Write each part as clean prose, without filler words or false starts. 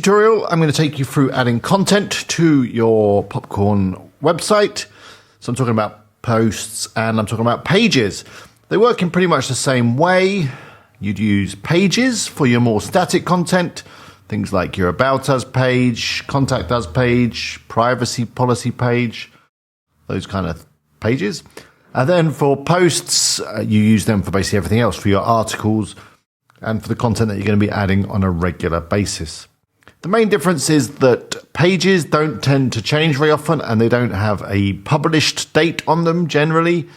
tutorial, I'm going to take you through adding content to your Popcorn website. So I'm talking about posts and I'm talking about pages. They work in pretty much the same way. You'd use pages for your more static content, things like your About Us page, Contact Us page, privacy policy page, those kind of pages. And then for posts, you use them for basically everything else, for your articles and for the content that you're going to be adding on a regular basis. The main difference is that pages don't tend to change very often and they don't have a published date on them generally,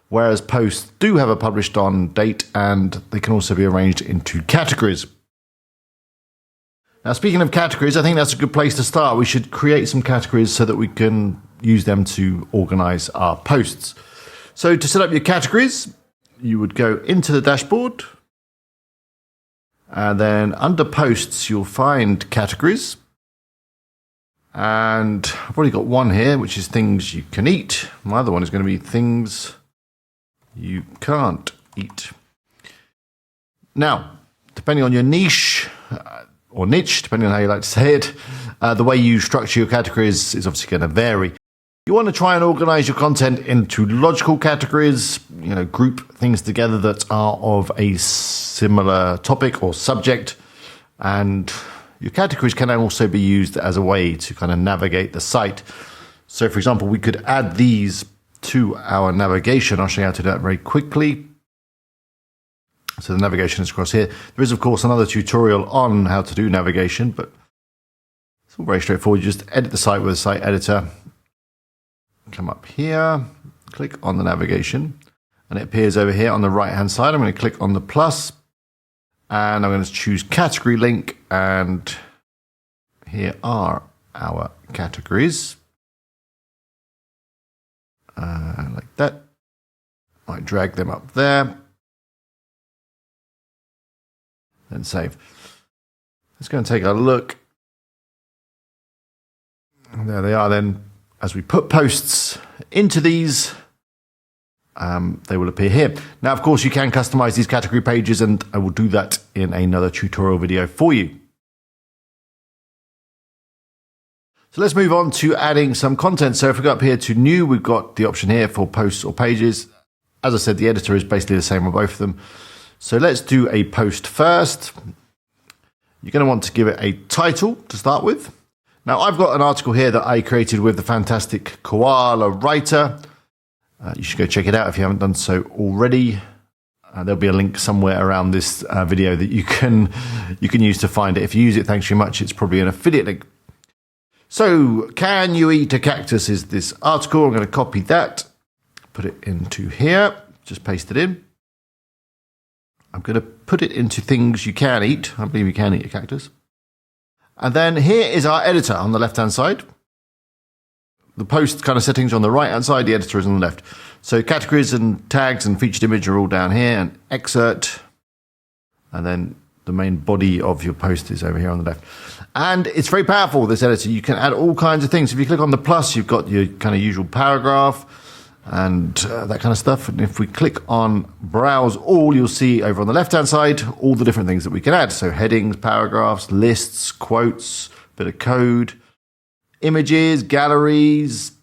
whereas posts do have a published on date and they can also be arranged into categories. Now, speaking of categories, I think that's a good place to start. We should create some categories so that we can use them to organize our posts. So to set up your categories, you would go into the dashboard and then under posts, you'll find categories. And I've already got one here, which is things you can eat. My other one is going to be things you can't eat. Now, depending on your niche or niche, depending on how you like to say it, the way you structure your categories is obviously going to vary. You want to try and organize your content into logical categories, group things together that are of a similar topic or subject. And your categories can also be used as a way to kind of navigate the site. So, for example, we could add these to our navigation. I'll show you how to do that very quickly. So the navigation is across here. There is, of course, another tutorial on how to do navigation, but it's all very straightforward. You just edit the site with a site editor. Come up here, click on the navigation, and it appears over here on the right-hand side. I'm going to click on the plus, and I'm going to choose category link, and here are our categories. Like that. I drag them up there, then save. Let's go and take a look. And there they are then. As we put posts into these, they will appear here. Now, of course, you can customize these category pages, and I will do that in another tutorial video for you. So let's move on to adding some content. So if we go up here to new, we've got the option here for posts or pages. As I said, the editor is basically the same on both of them. So let's do a post first. You're going to want to give it a title to start with. Now, I've got an article here that I created with the fantastic Koala Writer. You should go check it out if you haven't done so already. There'll be a link somewhere around this video that you can use to find it. If you use it, thanks very much. It's probably an affiliate link. So, can you eat a cactus is this article. I'm going to copy that, put it into here, just paste it in. I'm going to put it into things you can eat. I believe you can eat a cactus. And then here is our editor on the left-hand side. The post kind of settings are on the right-hand side, the editor is on the left. So categories and tags and featured image are all down here, and excerpt. And then the main body of your post is over here on the left. And it's very powerful, this editor. You can add all kinds of things. If you click on the plus, you've got your kind of usual paragraph and that kind of stuff. And if we click on browse all, you'll see over on the left-hand side all the different things that we can add. So headings, paragraphs, lists, quotes, bit of code, images, galleries,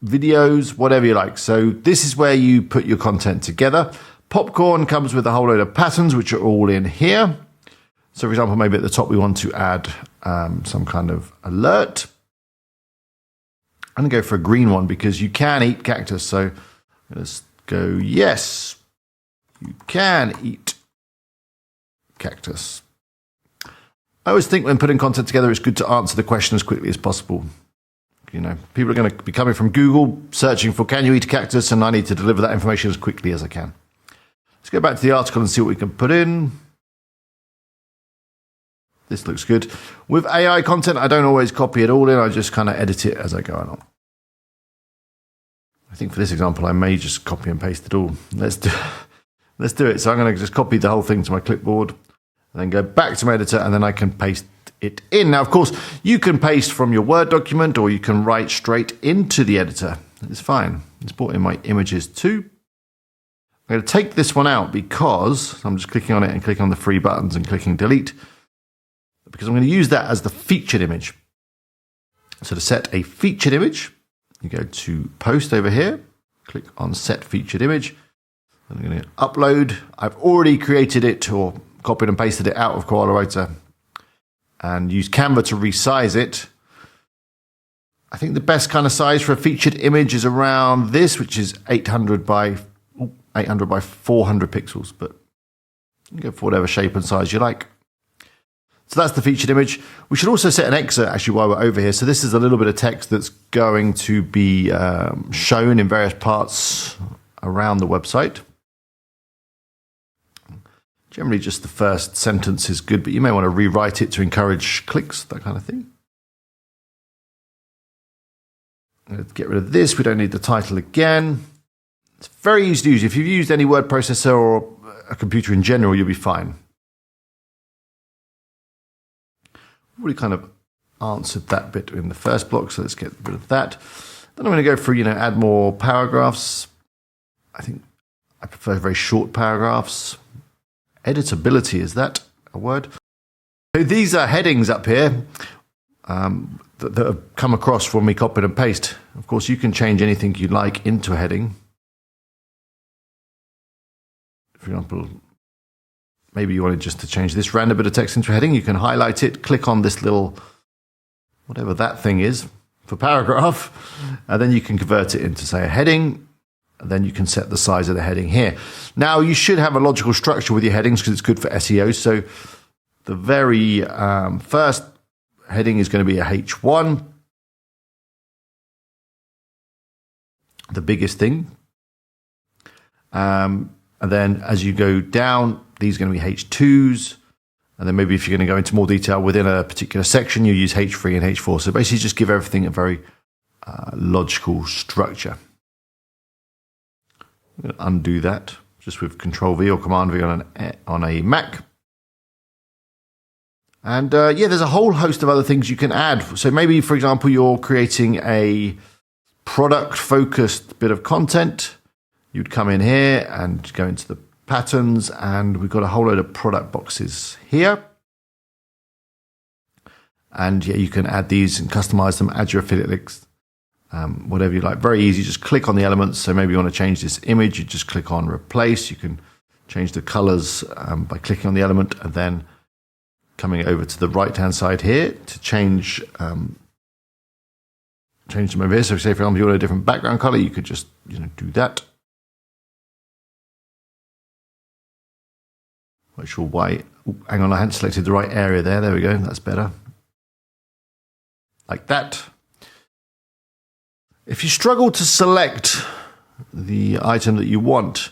videos, whatever you like. So this is where you put your content together. Popcorn comes with a whole load of patterns, which are all in here. So for example, maybe at the top we want to add some kind of alert. I'm going to go for a green one because you can eat cactus. So let's go, yes, you can eat cactus. I always think when putting content together, it's good to answer the question as quickly as possible. People are going to be coming from Google, searching for can you eat a cactus, and I need to deliver that information as quickly as I can. Let's go back to the article and see what we can put in. This looks good. With AI content, I don't always copy it all in. I just kind of edit it as I go along. I think for this example, I may just copy and paste it all. Let's do it. So I'm going to just copy the whole thing to my clipboard and then go back to my editor, and then I can paste it in. Now, of course, you can paste from your Word document or you can write straight into the editor. It's fine. It's brought in my images too. I'm going to take this one out because I'm just clicking on it and clicking on the three buttons and clicking delete. because I'm going to use that as the featured image. So to set a featured image, you go to post over here, click on set featured image. I'm going to upload. I've already created it or copied and pasted it out of Koala Writer and use Canva to resize it. I think the best kind of size for a featured image is around this, which is 800 by 400 pixels, but you can go for whatever shape and size you like. So that's the featured image. We should also set an excerpt actually while we're over here. So this is a little bit of text that's going to be shown in various parts around the website. Generally just the first sentence is good, but you may want to rewrite it to encourage clicks, that kind of thing. Let's get rid of this. We don't need the title again. It's very easy to use. If you've used any word processor or a computer in general, you'll be fine. We've already kind of answered that bit in the first block, so let's get rid of that. Then I'm going to go through, add more paragraphs. I think I prefer very short paragraphs. Editability, is that a word? So these are headings up here. That have come across when we copy and paste. Of course, you can change anything you like into a heading. For example, maybe you wanted just to change this random bit of text into a heading. You can highlight it, click on this little, whatever that thing is, for paragraph, and then you can convert it into, say, a heading, and then you can set the size of the heading here. Now, you should have a logical structure with your headings because it's good for SEO. So the very first heading is going to be a H1, the biggest thing. And then as you go down, these are going to be H2s. And then maybe if you're going to go into more detail within a particular section, you use H3 and H4. So basically just give everything a very logical structure. I'm going to undo that just with Control V or Command V on a Mac. And there's a whole host of other things you can add. So maybe, for example, you're creating a product-focused bit of content. You'd come in here and go into the patterns, and we've got a whole load of product boxes here. And you can add these and customize them, add your affiliate links, whatever you like. Very easy, just click on the elements. So maybe you want to change this image, you just click on replace. You can change the colors by clicking on the element and then coming over to the right-hand side here to change them over here. So say, for example, you want a different background color, you could just do that. Not sure why. Hang on, I hadn't selected the right area there. There we go. That's better. Like that. If you struggle to select the item that you want,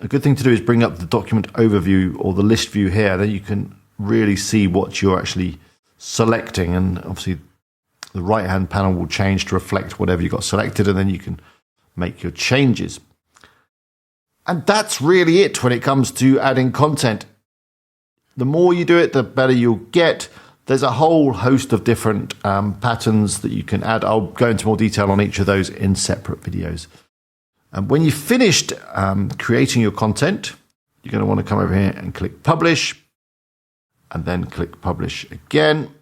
a good thing to do is bring up the document overview or the list view here. Then you can really see what you're actually selecting, and obviously the right hand panel will change to reflect whatever you got selected, and then you can make your changes. And that's really it when it comes to adding content. The more you do it, the better you'll get. There's a whole host of different patterns that you can add. I'll go into more detail on each of those in separate videos. And when you've finished creating your content, you're going to want to come over here and click publish, and then click publish again.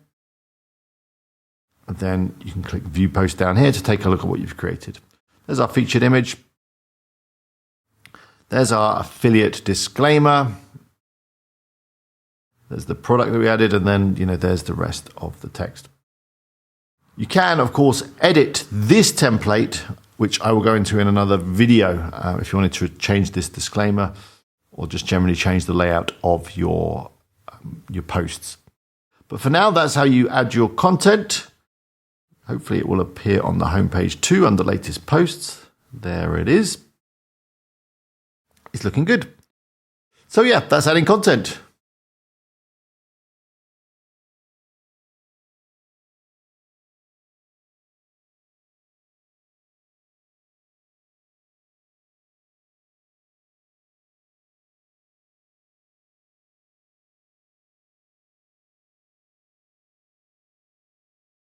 And then you can click view post down here to take a look at what you've created. There's our featured image. There's our affiliate disclaimer. There's the product that we added, and then there's the rest of the text. You can, of course, edit this template, which I will go into in another video if you wanted to change this disclaimer or just generally change the layout of your posts. But for now, that's how you add your content. Hopefully it will appear on the homepage too under latest posts. There it is. It's looking good. So that's adding content.